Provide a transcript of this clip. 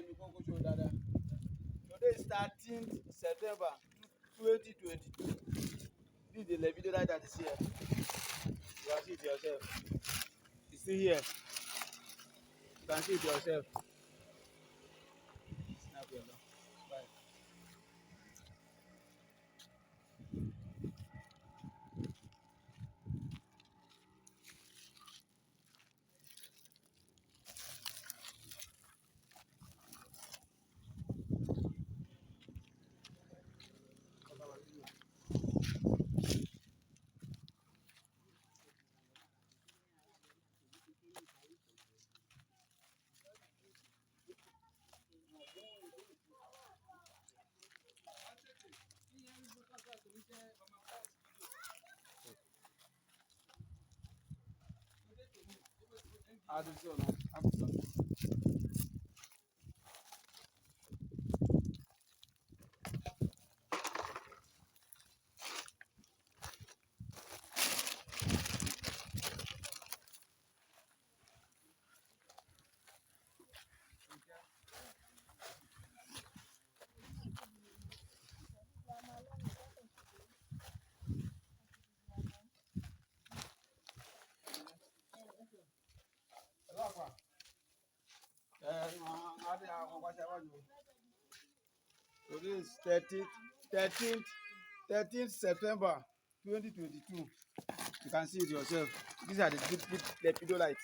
Today is 13th September 2022. This is the Lepidolite that is here. You can see it yourself. It's still here. You can see it yourself. Snap your love. Bye. Today is 13th September 2022. You can see it yourself. These are the Lepidolites.